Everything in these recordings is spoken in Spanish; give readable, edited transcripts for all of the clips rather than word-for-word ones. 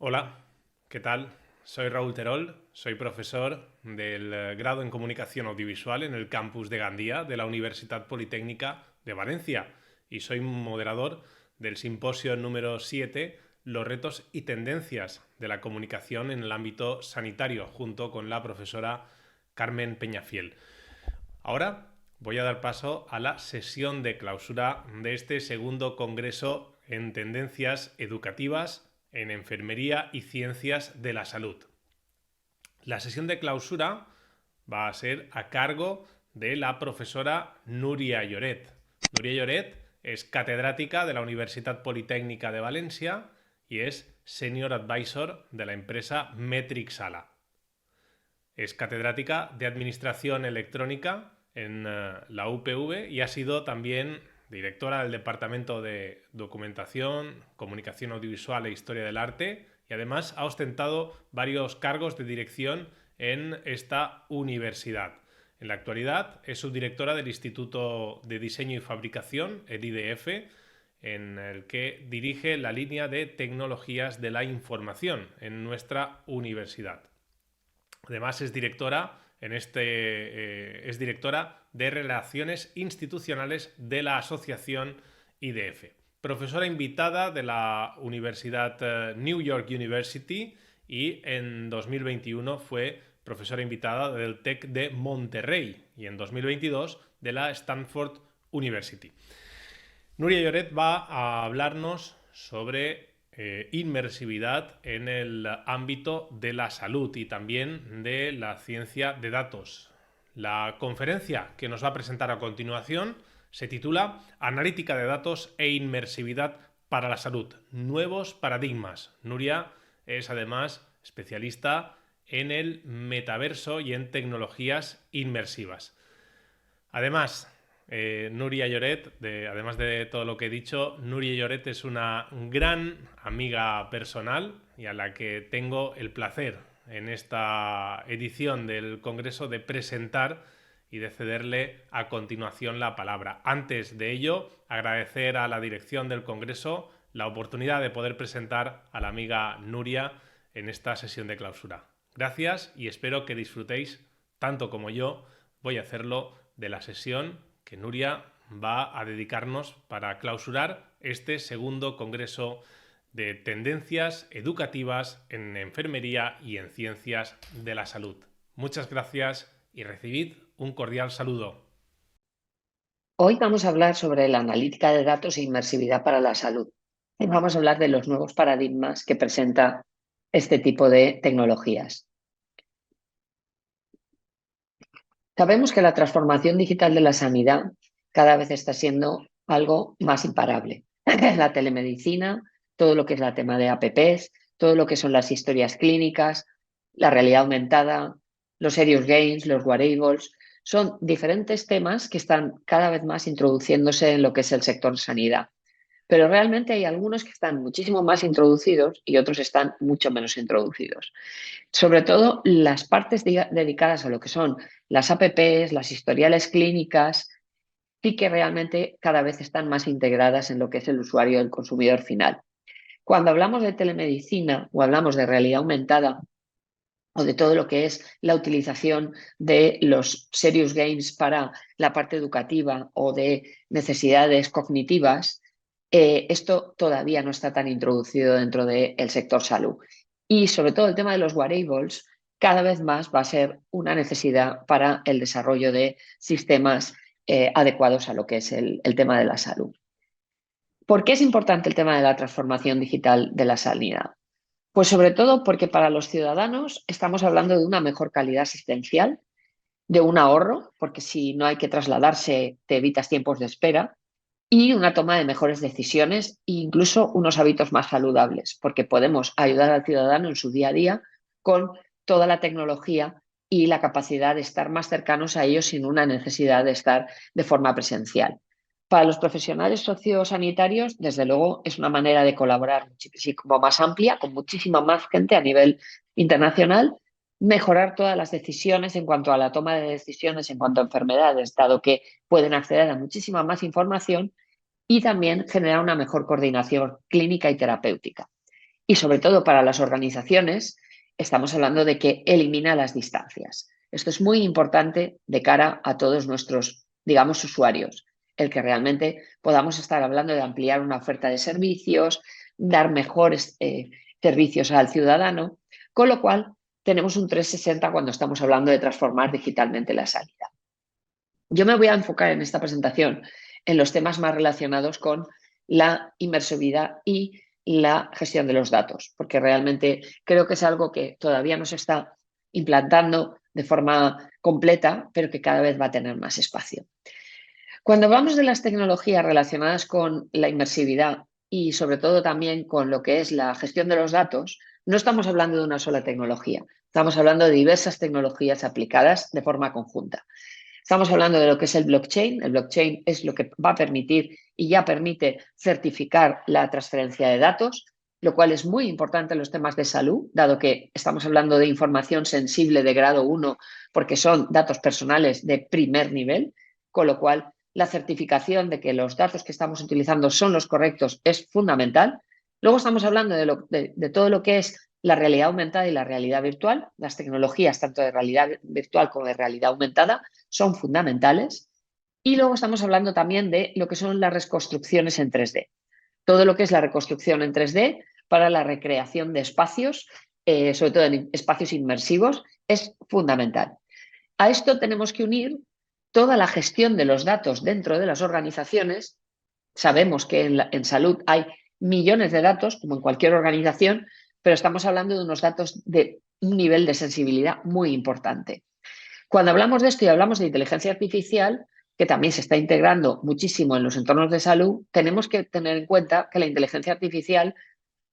Hola, ¿qué tal? Soy Raúl Terol, soy profesor del grado en Comunicación Audiovisual en el campus de Gandía de la Universidad Politécnica de Valencia y soy moderador del simposio número 7, Los retos y tendencias de la comunicación en el ámbito sanitario, junto con la profesora Carmen Peñafiel. Ahora voy a dar paso a la sesión de clausura de este segundo congreso en tendencias educativas en enfermería y ciencias de la salud. La sesión de clausura va a ser a cargo de la profesora Núria Lloret. Núria Lloret es catedrática de la Universidad Politécnica de Valencia y es Senior Advisor de la empresa Metric Sala. Es catedrática de Administración Electrónica en la UPV y ha sido también directora del Departamento de Documentación, Comunicación Audiovisual e Historia del Arte, y además ha ostentado varios cargos de dirección en esta universidad. En la actualidad es subdirectora del Instituto de Diseño y Fabricación, el IDF, en el que dirige la línea de tecnologías de la información en nuestra universidad. Además es directora es directora de Relaciones Institucionales de la Asociación IDF. Profesora invitada de la Universidad New York University y en 2021 fue profesora invitada del TEC de Monterrey y en 2022 de la Stanford University. Núria Lloret va a hablarnos sobre inmersividad en el ámbito de la salud y también de la ciencia de datos. La conferencia que nos va a presentar a continuación se titula Analítica de datos e inmersividad para la salud, nuevos paradigmas. Núria es además especialista en el metaverso y en tecnologías inmersivas. Además, Núria Lloret, además de todo lo que he dicho, Núria Lloret es una gran amiga personal y a la que tengo el placer en esta edición del Congreso de presentar y de cederle a continuación la palabra. Antes de ello, agradecer a la dirección del Congreso la oportunidad de poder presentar a la amiga Núria en esta sesión de clausura. Gracias y espero que disfrutéis, tanto como yo voy a hacerlo, de la sesión que Núria va a dedicarnos para clausurar este segundo congreso de tendencias educativas en enfermería y en ciencias de la salud. Muchas gracias y recibid un cordial saludo. Hoy vamos a hablar sobre la analítica de datos e inmersividad para la salud. Y vamos a hablar de los nuevos paradigmas que presenta este tipo de tecnologías. Sabemos que la transformación digital de la sanidad cada vez está siendo algo más imparable. La telemedicina, todo lo que es el tema de apps, todo lo que son las historias clínicas, la realidad aumentada, los serious games, los wearables, son diferentes temas que están cada vez más introduciéndose en lo que es el sector sanidad. Pero realmente hay algunos que están muchísimo más introducidos y otros están mucho menos introducidos. Sobre todo las partes dedicadas a lo que son las apps, las historiales clínicas, sí que realmente cada vez están más integradas en lo que es el usuario, el consumidor final. Cuando hablamos de telemedicina o hablamos de realidad aumentada o de todo lo que es la utilización de los serious games para la parte educativa o de necesidades cognitivas, esto todavía no está tan introducido dentro del sector salud. Y sobre todo el tema de los wearables cada vez más va a ser una necesidad para el desarrollo de sistemas adecuados a lo que es el tema de la salud. ¿Por qué es importante el tema de la transformación digital de la sanidad? Pues sobre todo porque para los ciudadanos estamos hablando de una mejor calidad asistencial, de un ahorro, porque si no hay que trasladarse te evitas tiempos de espera, y una toma de mejores decisiones e incluso unos hábitos más saludables, porque podemos ayudar al ciudadano en su día a día con toda la tecnología y la capacidad de estar más cercanos a ellos sin una necesidad de estar de forma presencial. Para los profesionales sociosanitarios, desde luego, es una manera de colaborar muchísimo más amplia, con muchísima más gente a nivel internacional, mejorar todas las decisiones en cuanto a la toma de decisiones en cuanto a enfermedades, dado que pueden acceder a muchísima más información y también generar una mejor coordinación clínica y terapéutica. y sobre todo para las organizaciones, estamos hablando de que elimina las distancias. Esto es muy importante de cara a todos nuestros, digamos, usuarios, el que realmente podamos estar hablando de ampliar una oferta de servicios, dar mejores servicios al ciudadano, con lo cual tenemos un 360 cuando estamos hablando de transformar digitalmente la sanidad. Yo me voy a enfocar en esta presentación en los temas más relacionados con la inmersividad y la gestión de los datos, porque realmente creo que es algo que todavía no se está implantando de forma completa, pero que cada vez va a tener más espacio. Cuando hablamos de las tecnologías relacionadas con la inmersividad y sobre todo también con lo que es la gestión de los datos, no estamos hablando de una sola tecnología, estamos hablando de diversas tecnologías aplicadas de forma conjunta. Estamos hablando de lo que es el blockchain. El blockchain es lo que va a permitir y ya permite certificar la transferencia de datos, lo cual es muy importante en los temas de salud, dado que estamos hablando de información sensible de grado 1, porque son datos personales de primer nivel, con lo cual la certificación de que los datos que estamos utilizando son los correctos es fundamental. Luego estamos hablando de todo lo que es la realidad aumentada y la realidad virtual. Las tecnologías, tanto de realidad virtual como de realidad aumentada, son fundamentales. Y luego estamos hablando también de lo que son las reconstrucciones en 3D. Todo lo que es la reconstrucción en 3D para la recreación de espacios, sobre todo en espacios inmersivos, es fundamental. A esto tenemos que unir toda la gestión de los datos dentro de las organizaciones. Sabemos que en salud hay millones de datos, como en cualquier organización, pero estamos hablando de unos datos de un nivel de sensibilidad muy importante. Cuando hablamos de esto y hablamos de inteligencia artificial, que también se está integrando muchísimo en los entornos de salud, tenemos que tener en cuenta que la inteligencia artificial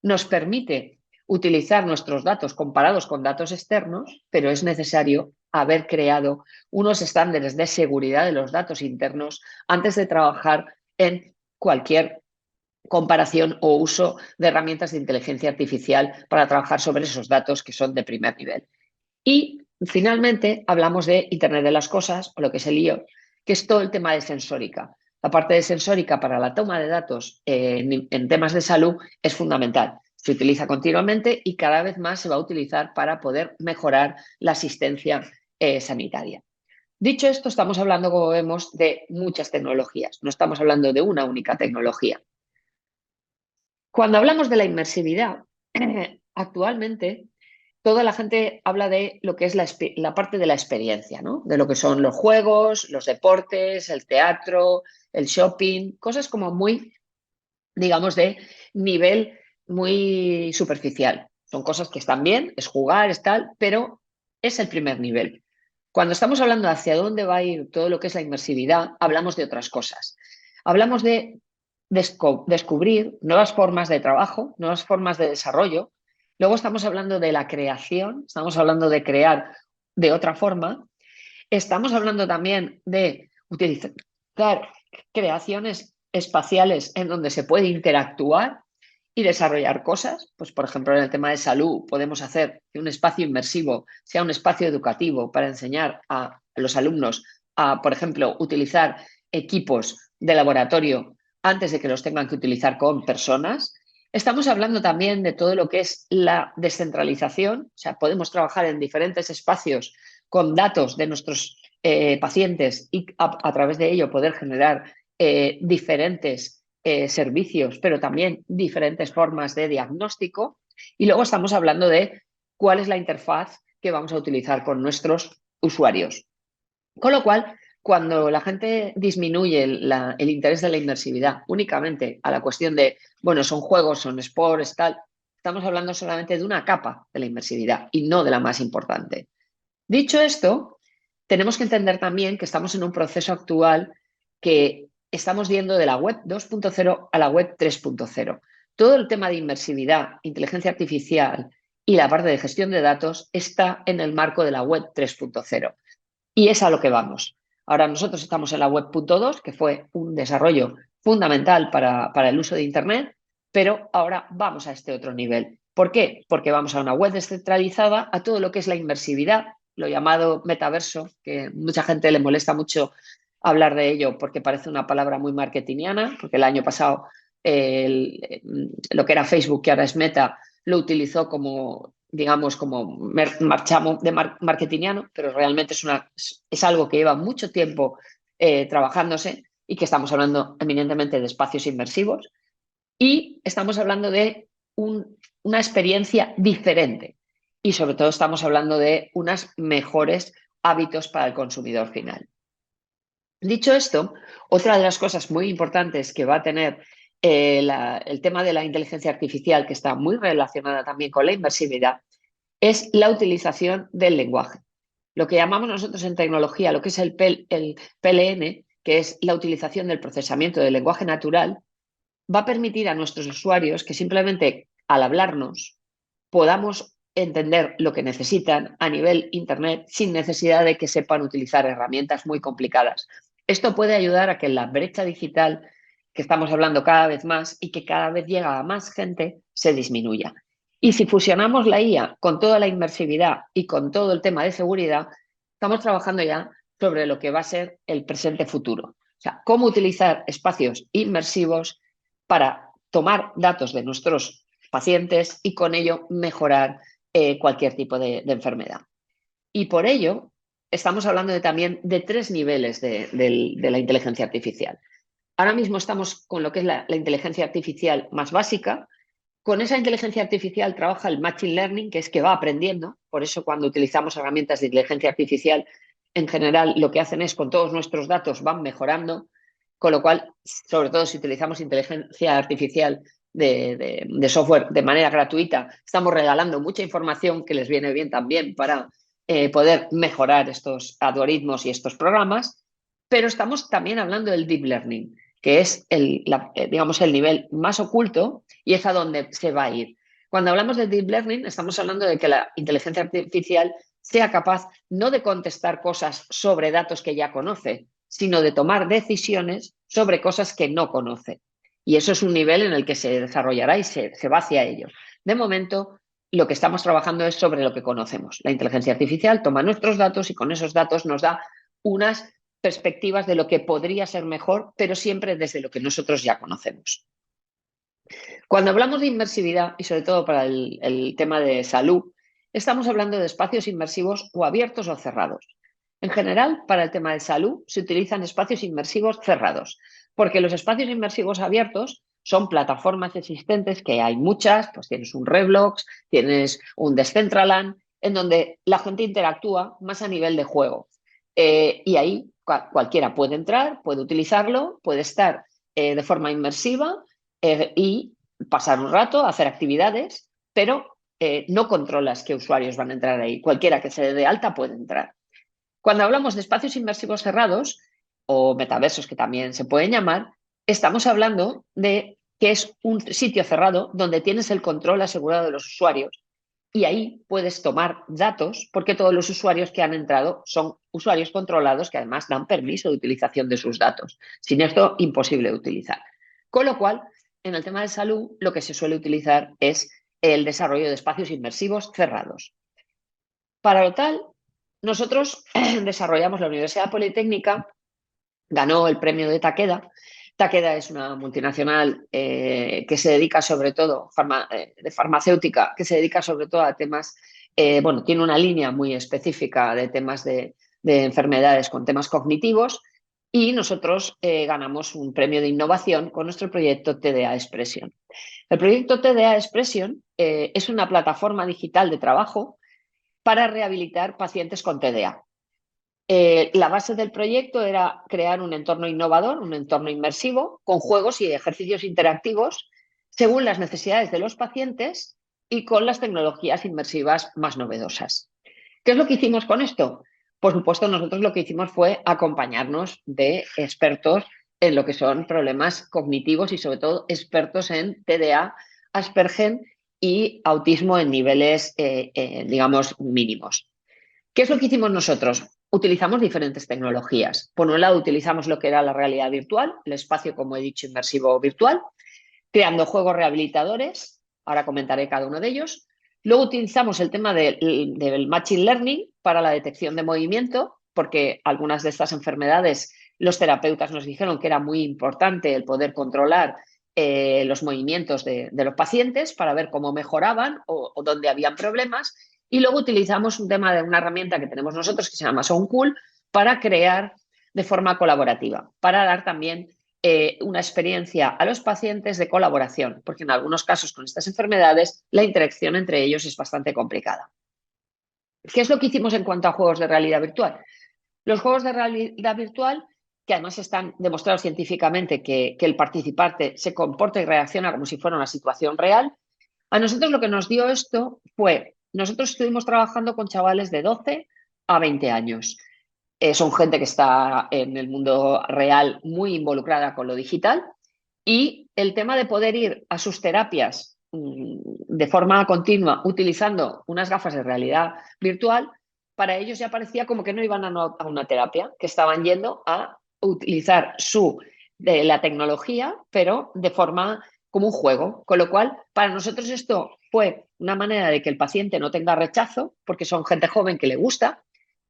nos permite utilizar nuestros datos comparados con datos externos, pero es necesario haber creado unos estándares de seguridad de los datos internos antes de trabajar en cualquier comparación o uso de herramientas de inteligencia artificial para trabajar sobre esos datos que son de primer nivel. Y finalmente hablamos de Internet de las Cosas, o lo que es el IoT, que es todo el tema de sensórica. La parte de sensórica para la toma de datos en temas de salud es fundamental. Se utiliza continuamente y cada vez más se va a utilizar para poder mejorar la asistencia sanitaria. Dicho esto, estamos hablando, como vemos, de muchas tecnologías. No estamos hablando de una única tecnología. Cuando hablamos de la inmersividad, actualmente toda la gente habla de lo que es la parte de la experiencia, ¿no? De lo que son los juegos, los deportes, el teatro, el shopping, cosas como muy, digamos, de nivel muy superficial. Son cosas que están bien, es jugar, es tal, pero es el primer nivel. Cuando estamos hablando de hacia dónde va a ir todo lo que es la inmersividad, hablamos de otras cosas. Hablamos de descubrir nuevas formas de trabajo, nuevas formas de desarrollo. Luego estamos hablando de la creación, estamos hablando de crear de otra forma. Estamos hablando también de utilizar creaciones espaciales en donde se puede interactuar y desarrollar cosas. Pues, por ejemplo, en el tema de salud podemos hacer que un espacio inmersivo sea un espacio educativo para enseñar a los alumnos a, por ejemplo, utilizar equipos de laboratorio antes de que los tengan que utilizar con personas. Estamos hablando también de todo lo que es la descentralización, o sea, podemos trabajar en diferentes espacios con datos de nuestros pacientes y a través de ello poder generar diferentes servicios, pero también diferentes formas de diagnóstico. Y luego estamos hablando de cuál es la interfaz que vamos a utilizar con nuestros usuarios. Con lo cual, cuando la gente disminuye el interés de la inmersividad únicamente a la cuestión de, bueno, son juegos, son sports, tal, estamos hablando solamente de una capa de la inmersividad y no de la más importante. Dicho esto, tenemos que entender también que estamos en un proceso actual que estamos yendo de la web 2.0 a la web 3.0. Todo el tema de inmersividad, inteligencia artificial y la parte de gestión de datos está en el marco de la web 3.0. Y es a lo que vamos. Ahora nosotros estamos en la web 2, que fue un desarrollo fundamental para el uso de Internet, pero ahora vamos a este otro nivel. ¿Por qué? Porque vamos a una web descentralizada, a todo lo que es la inmersividad, lo llamado metaverso, que mucha gente le molesta mucho hablar de ello porque parece una palabra muy marketingiana, porque el año pasado lo que era Facebook, que ahora es Meta, lo utilizó como, digamos, como marchamo de marketingiano, pero realmente es algo que lleva mucho tiempo trabajándose y que estamos hablando eminentemente de espacios inmersivos y estamos hablando de una experiencia diferente y sobre todo estamos hablando de unos mejores hábitos para el consumidor final. Dicho esto, otra de las cosas muy importantes que va a tener el tema de la inteligencia artificial, que está muy relacionada también con la inmersividad, es la utilización del lenguaje. Lo que llamamos nosotros en tecnología, lo que es el PLN, que es la utilización del procesamiento del lenguaje natural, va a permitir a nuestros usuarios que simplemente al hablarnos podamos entender lo que necesitan a nivel Internet sin necesidad de que sepan utilizar herramientas muy complicadas. Esto puede ayudar a que la brecha digital que estamos hablando cada vez más y que cada vez llega a más gente se disminuya. Y si fusionamos la IA con toda la inmersividad y con todo el tema de seguridad, estamos trabajando ya sobre lo que va a ser el presente futuro. O sea, cómo utilizar espacios inmersivos para tomar datos de nuestros pacientes y con ello mejorar cualquier tipo de enfermedad. Y por ello estamos hablando también de 3 niveles de la inteligencia artificial. Ahora mismo estamos con lo que es la inteligencia artificial más básica. Con esa inteligencia artificial trabaja el Machine Learning, que es que va aprendiendo. Por eso cuando utilizamos herramientas de inteligencia artificial, en general lo que hacen es con todos nuestros datos van mejorando, con lo cual, sobre todo si utilizamos inteligencia artificial de software de manera gratuita, estamos regalando mucha información que les viene bien también para poder mejorar estos algoritmos y estos programas, pero estamos también hablando del Deep Learning, que es digamos, el nivel más oculto y es a donde se va a ir. Cuando hablamos de Deep Learning, estamos hablando de que la inteligencia artificial sea capaz no de contestar cosas sobre datos que ya conoce, sino de tomar decisiones sobre cosas que no conoce. Y eso es un nivel en el que se desarrollará y se va hacia ello. De momento, lo que estamos trabajando es sobre lo que conocemos. La inteligencia artificial toma nuestros datos y con esos datos nos da unas perspectivas de lo que podría ser mejor, pero siempre desde lo que nosotros ya conocemos. Cuando hablamos de inmersividad, y sobre todo para el tema de salud, estamos hablando de espacios inmersivos o abiertos o cerrados. En general, para el tema de salud, se utilizan espacios inmersivos cerrados, porque los espacios inmersivos abiertos son plataformas existentes, que hay muchas, pues tienes un Roblox, tienes un Decentraland, en donde la gente interactúa más a nivel de juego. Y ahí cualquiera puede entrar, puede utilizarlo, puede estar de forma inmersiva y pasar un rato, hacer actividades, pero no controlas qué usuarios van a entrar ahí. Cualquiera que se dé de alta puede entrar. Cuando hablamos de espacios inmersivos cerrados o metaversos que también se pueden llamar, estamos hablando de que es un sitio cerrado donde tienes el control asegurado de los usuarios y ahí puedes tomar datos porque todos los usuarios que han entrado son usuarios controlados que además dan permiso de utilización de sus datos. Sin esto, imposible de utilizar. Con lo cual, en el tema de salud, lo que se suele utilizar es el desarrollo de espacios inmersivos cerrados. Para lo tal, nosotros desarrollamos la Universidad Politécnica, ganó el premio de Takeda. Takeda es una multinacional que se dedica sobre todo, de farmacéutica, que se dedica sobre todo a temas, bueno, tiene una línea muy específica de temas de enfermedades con temas cognitivos y nosotros ganamos un premio de innovación con nuestro proyecto TDA Expression. El proyecto TDA Expression es una plataforma digital de trabajo para rehabilitar pacientes con TDA. La base del proyecto era crear un entorno innovador, un entorno inmersivo, con juegos y ejercicios interactivos según las necesidades de los pacientes y con las tecnologías inmersivas más novedosas. ¿Qué es lo que hicimos con esto? Por supuesto, nosotros lo que hicimos fue acompañarnos de expertos en lo que son problemas cognitivos y sobre todo expertos en TDA, Asperger y autismo en niveles, digamos, mínimos. ¿Qué es lo que hicimos nosotros? Utilizamos diferentes tecnologías. Por un lado, utilizamos lo que era la realidad virtual, el espacio, como he dicho, inmersivo virtual, creando juegos rehabilitadores. Ahora comentaré cada uno de ellos. Luego utilizamos el tema del Machine Learning para la detección de movimiento, porque algunas de estas enfermedades los terapeutas nos dijeron que era muy importante el poder controlar los movimientos de los pacientes para ver cómo mejoraban o dónde habían problemas. Y luego utilizamos un tema de una herramienta que tenemos nosotros que se llama SoundCool para crear de forma colaborativa, para dar también una experiencia a los pacientes de colaboración, porque en algunos casos con estas enfermedades la interacción entre ellos es bastante complicada. ¿Qué es lo que hicimos en cuanto a juegos de realidad virtual? Los juegos de realidad virtual, que además están demostrados científicamente que el participante se comporta y reacciona como si fuera una situación real, a nosotros lo que nos dio esto fue, nosotros estuvimos trabajando con chavales de 12 a 20 años. Son gente que está en el mundo real muy involucrada con lo digital y el tema de poder ir a sus terapias de forma continua utilizando unas gafas de realidad virtual, para ellos ya parecía como que no iban a una terapia, que estaban yendo a utilizar la tecnología, pero de forma como un juego. Con lo cual, para nosotros esto fue una manera de que el paciente no tenga rechazo, porque son gente joven que le gusta,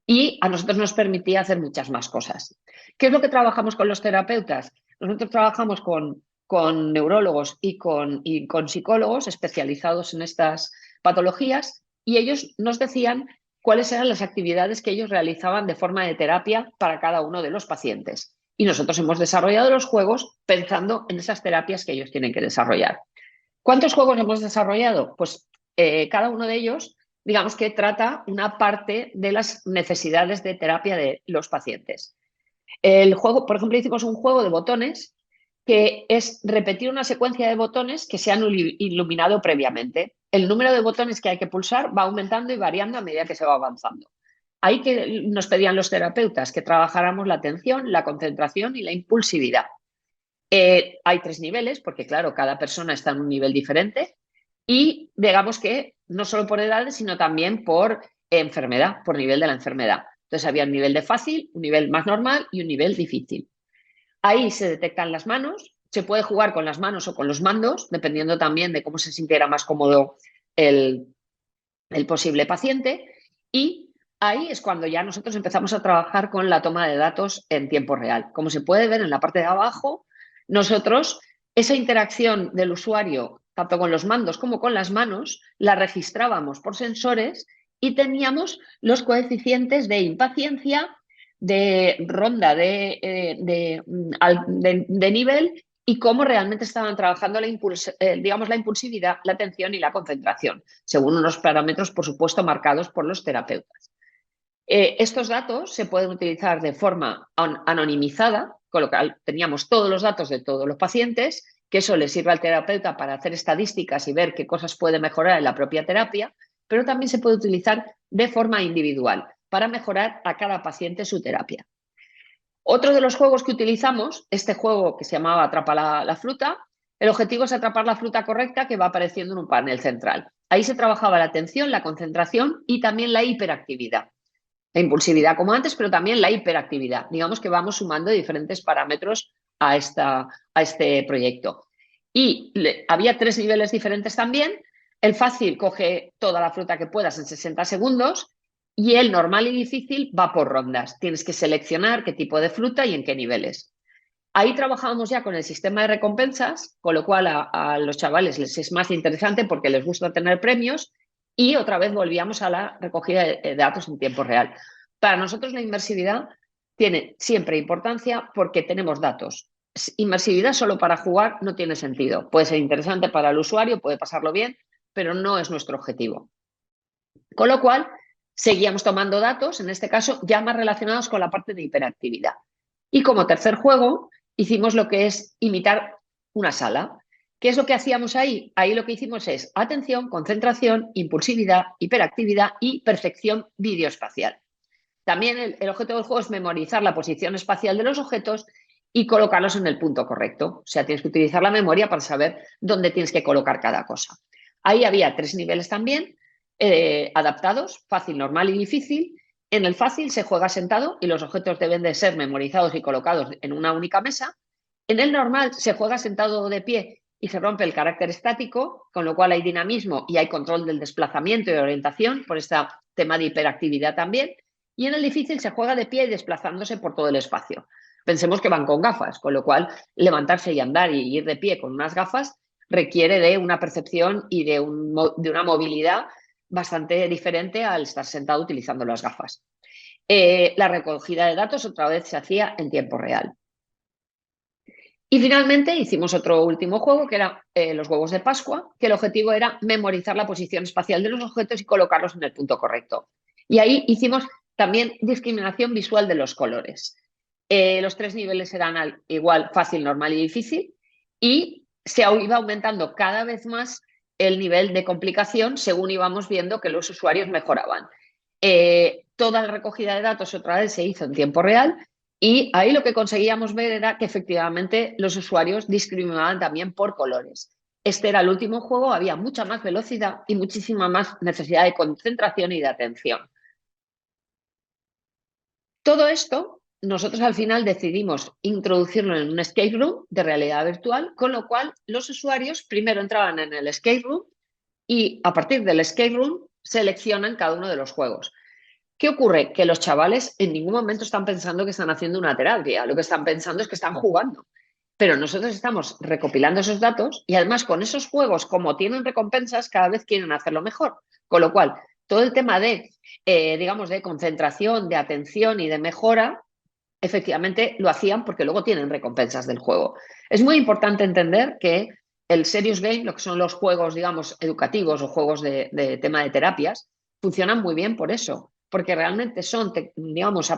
y a nosotros nos permitía hacer muchas más cosas. ¿Qué es lo que trabajamos con los terapeutas? Nosotros trabajamos con neurólogos y con psicólogos especializados en estas patologías y ellos nos decían cuáles eran las actividades que ellos realizaban de forma de terapia para cada uno de los pacientes. Y nosotros hemos desarrollado los juegos pensando en esas terapias que ellos tienen que desarrollar. ¿Cuántos juegos hemos desarrollado? Pues cada uno de ellos, digamos que trata una parte de las necesidades de terapia de los pacientes. El juego, por ejemplo, hicimos un juego de botones que es repetir una secuencia de botones que se han iluminado previamente. El número de botones que hay que pulsar va aumentando y variando a medida que se va avanzando. Ahí que nos pedían los terapeutas que trabajáramos la atención, la concentración y la impulsividad. Hay 3 niveles, porque claro, cada persona está en un nivel diferente y digamos que no solo por edades, sino también por enfermedad, por nivel de la enfermedad. Entonces había un nivel de fácil, un nivel más normal y un nivel difícil. Ahí se detectan las manos, se puede jugar con las manos o con los mandos, dependiendo también de cómo se sintiera más cómodo el posible paciente. Y ahí es cuando ya nosotros empezamos a trabajar con la toma de datos en tiempo real. Como se puede ver en la parte de abajo, nosotros esa interacción del usuario, tanto con los mandos como con las manos, la registrábamos por sensores y teníamos los coeficientes de impaciencia, de ronda de nivel y cómo realmente estaban trabajando digamos, la impulsividad, la atención y la concentración, según unos parámetros, por supuesto, marcados por los terapeutas. Estos datos se pueden utilizar de forma anonimizada, con lo cual teníamos todos los datos de todos los pacientes, que eso le sirve al terapeuta para hacer estadísticas y ver qué cosas puede mejorar en la propia terapia, pero también se puede utilizar de forma individual para mejorar a cada paciente su terapia. Otro de los juegos que utilizamos, este juego que se llamaba Atrapa la fruta, el objetivo es atrapar la fruta correcta que va apareciendo en un panel central. Ahí se trabajaba la atención, la concentración y también la hiperactividad. La impulsividad como antes, pero también la hiperactividad. Digamos que vamos sumando diferentes parámetros a este proyecto. Y había 3 niveles diferentes también. El fácil coge toda la fruta que puedas en 60 segundos y el normal y difícil va por rondas. Tienes que seleccionar qué tipo de fruta y en qué niveles. Ahí trabajábamos ya con el sistema de recompensas, con lo cual a los chavales les es más interesante porque les gusta tener premios y otra vez volvíamos a la recogida de datos en tiempo real. Para nosotros la inmersividad tiene siempre importancia porque tenemos datos. Inmersividad solo para jugar no tiene sentido. Puede ser interesante para el usuario, puede pasarlo bien, pero no es nuestro objetivo. Con lo cual, seguíamos tomando datos, en este caso, ya más relacionados con la parte de hiperactividad. Y como tercer juego, hicimos lo que es imitar una sala. ¿Qué es lo que hacíamos ahí? Ahí lo que hicimos es atención, concentración, impulsividad, hiperactividad y percepción videoespacial. También el objeto del juego es memorizar la posición espacial de los objetos y colocarlos en el punto correcto. O sea, tienes que utilizar la memoria para saber dónde tienes que colocar cada cosa. Ahí había 3 niveles también, adaptados, fácil, normal y difícil. En el fácil se juega sentado y los objetos deben de ser memorizados y colocados en una única mesa. En el normal se juega sentado o de pie y se rompe el carácter estático, con lo cual hay dinamismo y hay control del desplazamiento y orientación, por este tema de hiperactividad también. Y en el difícil se juega de pie y desplazándose por todo el espacio. Pensemos que van con gafas, con lo cual levantarse y andar y ir de pie con unas gafas requiere de una percepción y de una movilidad bastante diferente al estar sentado utilizando las gafas. La recogida de datos otra vez se hacía en tiempo real. Y finalmente hicimos otro último juego, que era los huevos de Pascua, que el objetivo era memorizar la posición espacial de los objetos y colocarlos en el punto correcto. Y ahí hicimos también discriminación visual de los colores. Los 3 niveles eran igual fácil, normal y difícil, y se iba aumentando cada vez más el nivel de complicación según íbamos viendo que los usuarios mejoraban. Toda la recogida de datos otra vez se hizo en tiempo real y ahí lo que conseguíamos ver era que efectivamente los usuarios discriminaban también por colores. Este era el último juego, había mucha más velocidad y muchísima más necesidad de concentración y de atención. Todo esto, nosotros al final decidimos introducirlo en un escape room de realidad virtual, con lo cual los usuarios primero entraban en el escape room y a partir del escape room seleccionan cada uno de los juegos. ¿Qué ocurre? Que los chavales en ningún momento están pensando que están haciendo una terapia, lo que están pensando es que están jugando. Pero nosotros estamos recopilando esos datos y además con esos juegos, como tienen recompensas, cada vez quieren hacerlo mejor. Con lo cual, todo el tema de, digamos, de concentración, de atención y de mejora, efectivamente lo hacían porque luego tienen recompensas del juego. Es muy importante entender que el serious game, lo que son los juegos, digamos, educativos o juegos de tema de terapias, funcionan muy bien por eso, porque realmente son, digamos,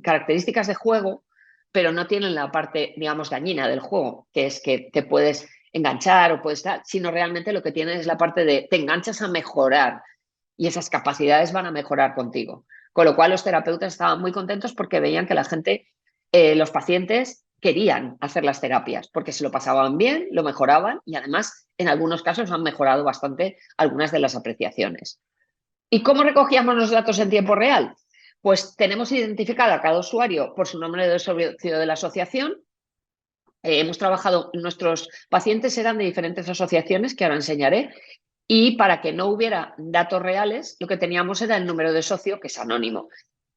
características de juego, pero no tienen la parte, digamos, dañina del juego, que es que te puedes enganchar o puedes estar, sino realmente lo que tienen es la parte de te enganchas a mejorar y esas capacidades van a mejorar contigo. Con lo cual los terapeutas estaban muy contentos porque veían que la gente, los pacientes querían hacer las terapias porque se lo pasaban bien, lo mejoraban y además en algunos casos han mejorado bastante algunas de las apreciaciones. ¿Y cómo recogíamos los datos en tiempo real? Pues tenemos identificado a cada usuario por su nombre de socio de la asociación. Hemos trabajado, nuestros pacientes eran de diferentes asociaciones que ahora enseñaré, y para que no hubiera datos reales, lo que teníamos era el número de socio, que es anónimo.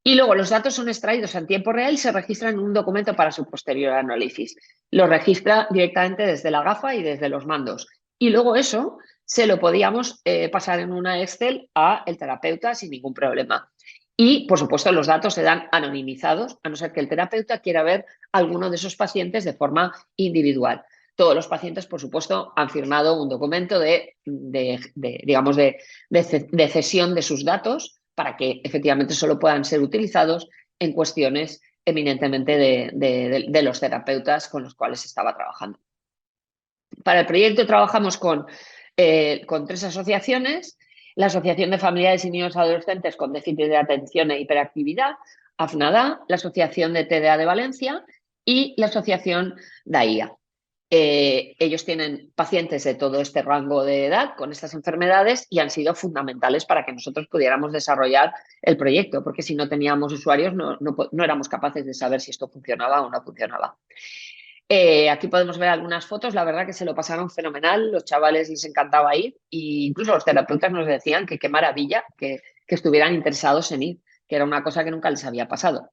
Y luego los datos son extraídos en tiempo real y se registran en un documento para su posterior análisis. Lo registra directamente desde la gafa y desde los mandos. Y luego eso se lo podíamos pasar en una Excel al terapeuta sin ningún problema. Y, por supuesto, los datos se dan anonimizados, a no ser que el terapeuta quiera ver a alguno de esos pacientes de forma individual. Todos los pacientes, por supuesto, han firmado un documento digamos, de cesión de sus datos para que efectivamente solo puedan ser utilizados en cuestiones eminentemente de los terapeutas con los cuales estaba trabajando. Para el proyecto trabajamos con 3 asociaciones: la Asociación de Familiares y Niños Adolescentes con Déficit de Atención e Hiperactividad, AFNADA, la Asociación de TDA de Valencia y la Asociación DAIA. Ellos tienen pacientes de todo este rango de edad con estas enfermedades y han sido fundamentales para que nosotros pudiéramos desarrollar el proyecto, porque si no teníamos usuarios no éramos capaces de saber si esto funcionaba o no funcionaba. Aquí podemos ver algunas fotos, la verdad que se lo pasaron fenomenal, los chavales les encantaba ir e incluso los terapeutas nos decían que qué maravilla que estuvieran interesados en ir, que era una cosa que nunca les había pasado.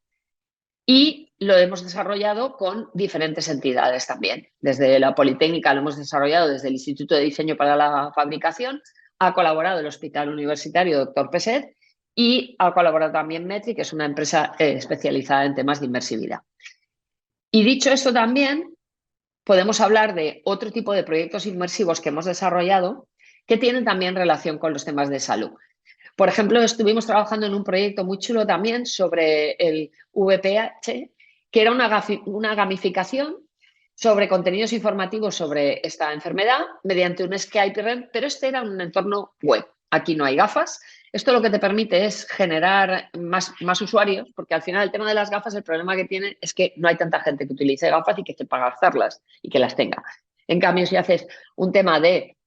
Y lo hemos desarrollado con diferentes entidades también. Desde la Politécnica lo hemos desarrollado desde el Instituto de Diseño para la Fabricación, ha colaborado el Hospital Universitario Dr. Peset y ha colaborado también Metri, que es una empresa especializada en temas de inmersividad. Y dicho esto también, podemos hablar de otro tipo de proyectos inmersivos que hemos desarrollado que tienen también relación con los temas de salud. Por ejemplo, estuvimos trabajando en un proyecto muy chulo también sobre el VPH, que era una gamificación sobre contenidos informativos sobre esta enfermedad mediante un Skype, pero este era un entorno web. Aquí no hay gafas. Esto lo que te permite es generar más usuarios, porque al final el tema de las gafas, el problema que tiene es que no hay tanta gente que utilice gafas y que sepa gastarlas y que las tenga. En cambio, si haces un tema de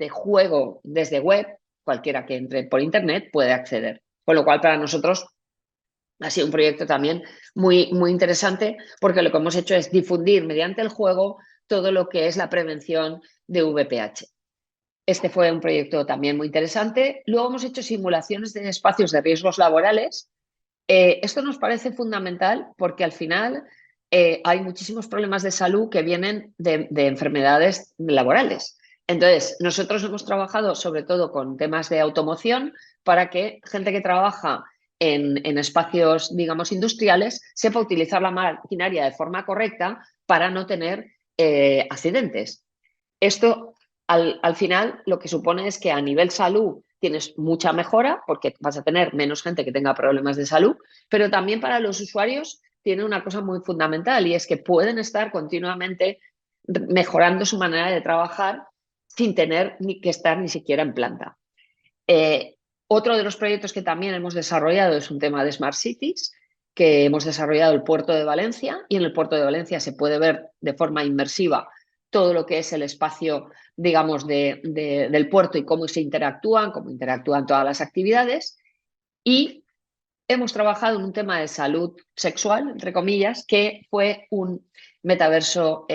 juego desde web, cualquiera que entre por internet puede acceder. Con lo cual, para nosotros ha sido un proyecto también muy, muy interesante, porque lo que hemos hecho es difundir mediante el juego todo lo que es la prevención de VPH. Este fue un proyecto también muy interesante. Luego hemos hecho simulaciones de espacios de riesgos laborales. Esto nos parece fundamental porque al final hay muchísimos problemas de salud que vienen de enfermedades laborales. Entonces, nosotros hemos trabajado sobre todo con temas de automoción para que gente que trabaja en espacios, digamos, industriales sepa utilizar la maquinaria de forma correcta para no tener accidentes. Esto, al final, lo que supone es que a nivel salud tienes mucha mejora porque vas a tener menos gente que tenga problemas de salud, pero también para los usuarios tiene una cosa muy fundamental y es que pueden estar continuamente mejorando su manera de trabajar sin tener ni que estar ni siquiera en planta. Eh, Otro de los proyectos que también hemos desarrollado es un tema de Smart Cities, que hemos desarrollado el puerto de Valencia y en el puerto de Valencia se puede ver de forma inmersiva todo lo que es el espacio, digamos, del puerto y cómo cómo interactúan todas las actividades. Y hemos trabajado en un tema de salud sexual, entre comillas, que fue un metaverso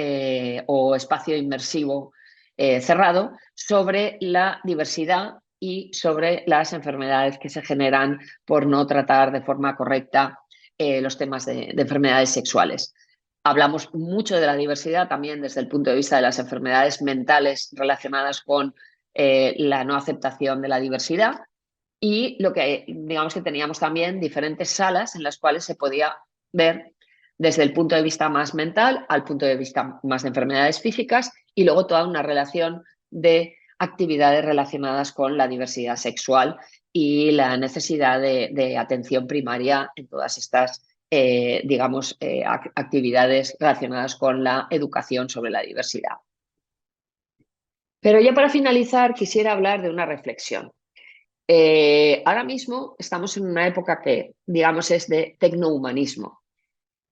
o espacio inmersivo cerrado sobre la diversidad y sobre las enfermedades que se generan por no tratar de forma correcta los temas de enfermedades sexuales. Hablamos mucho de la diversidad también desde el punto de vista de las enfermedades mentales relacionadas con la no aceptación de la diversidad, y lo que, digamos que teníamos también diferentes salas en las cuales se podía ver desde el punto de vista más mental al punto de vista más de enfermedades físicas y luego toda una relación de actividades relacionadas con la diversidad sexual y la necesidad de atención primaria en todas estas, digamos, actividades relacionadas con la educación sobre la diversidad. Pero ya para finalizar, quisiera hablar de una reflexión. Ahora mismo estamos en una época que, digamos, es de tecnohumanismo,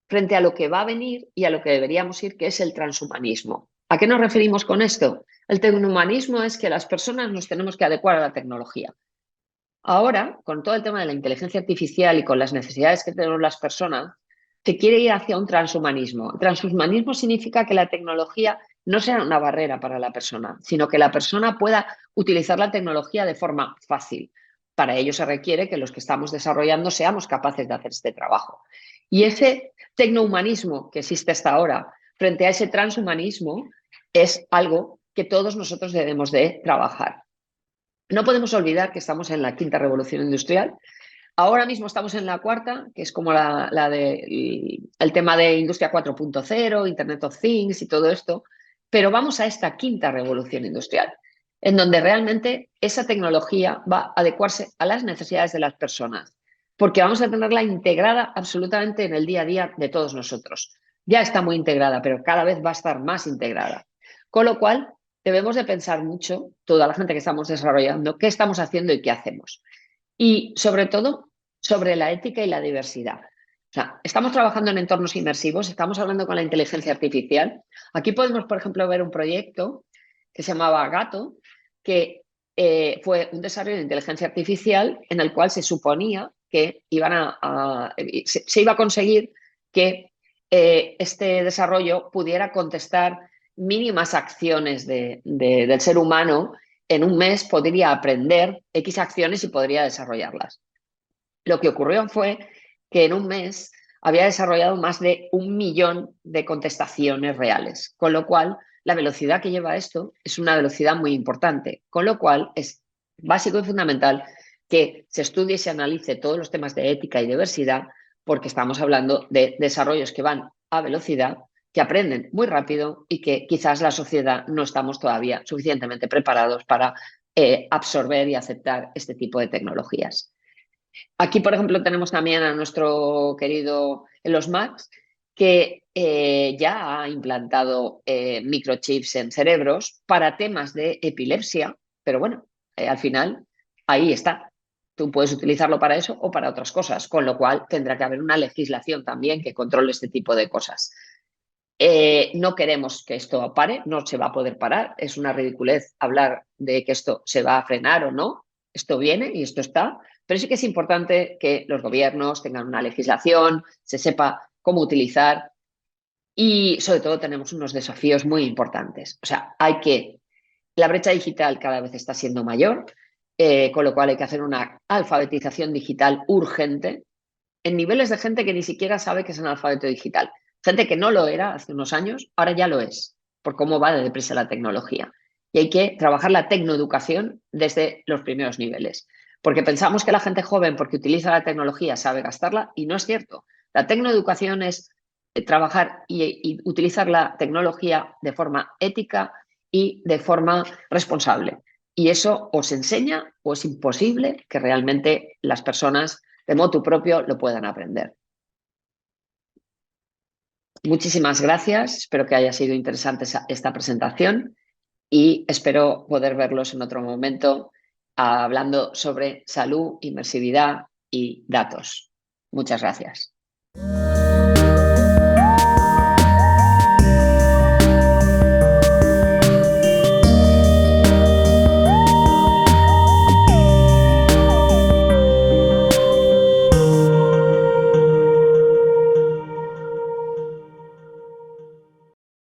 frente a lo que va a venir y a lo que deberíamos ir, que es el transhumanismo. ¿A qué nos referimos con esto? El tecnohumanismo es que las personas nos tenemos que adecuar a la tecnología. Ahora, con todo el tema de la inteligencia artificial y con las necesidades que tenemos las personas, se quiere ir hacia un transhumanismo. El transhumanismo significa que la tecnología no sea una barrera para la persona, sino que la persona pueda utilizar la tecnología de forma fácil. Para ello se requiere que los que estamos desarrollando seamos capaces de hacer este trabajo. Y ese tecnohumanismo que existe hasta ahora frente a ese transhumanismo es algo que todos nosotros debemos de trabajar. No podemos olvidar que estamos en la quinta revolución industrial. Ahora mismo estamos en la cuarta, que es como el tema de Industria 4.0, Internet of Things y todo esto, pero vamos a esta quinta revolución industrial, en donde realmente esa tecnología va a adecuarse a las necesidades de las personas, porque vamos a tenerla integrada absolutamente en el día a día de todos nosotros. Ya está muy integrada, pero cada vez va a estar más integrada. Con lo cual, debemos de pensar mucho, toda la gente que estamos desarrollando, qué estamos haciendo y qué hacemos. Y sobre todo, sobre la ética y la diversidad. O sea, estamos trabajando en entornos inmersivos, estamos hablando con la inteligencia artificial. Aquí podemos, por ejemplo, ver un proyecto que se llamaba Gato, que fue un desarrollo de inteligencia artificial en el cual se suponía que se iba a conseguir que este desarrollo pudiera contestar mínimas acciones del ser humano. En un mes podría aprender X acciones y podría desarrollarlas. Lo que ocurrió fue que en un mes había desarrollado más de 1.000.000 de contestaciones reales, con lo cual la velocidad que lleva esto es una velocidad muy importante, con lo cual es básico y fundamental que se estudie y se analice todos los temas de ética y diversidad, porque estamos hablando de desarrollos que van a velocidad, que aprenden muy rápido y que quizás la sociedad no estamos todavía suficientemente preparados para absorber y aceptar este tipo de tecnologías. Aquí, por ejemplo, tenemos también a nuestro querido Elon Musk, que ya ha implantado microchips en cerebros para temas de epilepsia, pero bueno, al final ahí está. Tú puedes utilizarlo para eso o para otras cosas, con lo cual tendrá que haber una legislación también que controle este tipo de cosas. No queremos que esto pare, no se va a poder parar. Es una ridiculez hablar de que esto se va a frenar o no. Esto viene y esto está, pero sí que es importante que los gobiernos tengan una legislación, se sepa cómo utilizar y sobre todo tenemos unos desafíos muy importantes. O sea, la brecha digital cada vez está siendo mayor, con lo cual hay que hacer una alfabetización digital urgente en niveles de gente que ni siquiera sabe que es analfabeto digital. Gente que no lo era hace unos años, ahora ya lo es, por cómo va de deprisa la tecnología. Y hay que trabajar la tecnoeducación desde los primeros niveles. Porque pensamos que la gente joven, porque utiliza la tecnología, sabe gastarla, y no es cierto. La tecnoeducación es trabajar y utilizar la tecnología de forma ética y de forma responsable. Y eso os enseña o es imposible que realmente las personas de motu propio lo puedan aprender. Muchísimas gracias, espero que haya sido interesante esta presentación y espero poder verlos en otro momento hablando sobre salud, inmersividad y datos. Muchas gracias.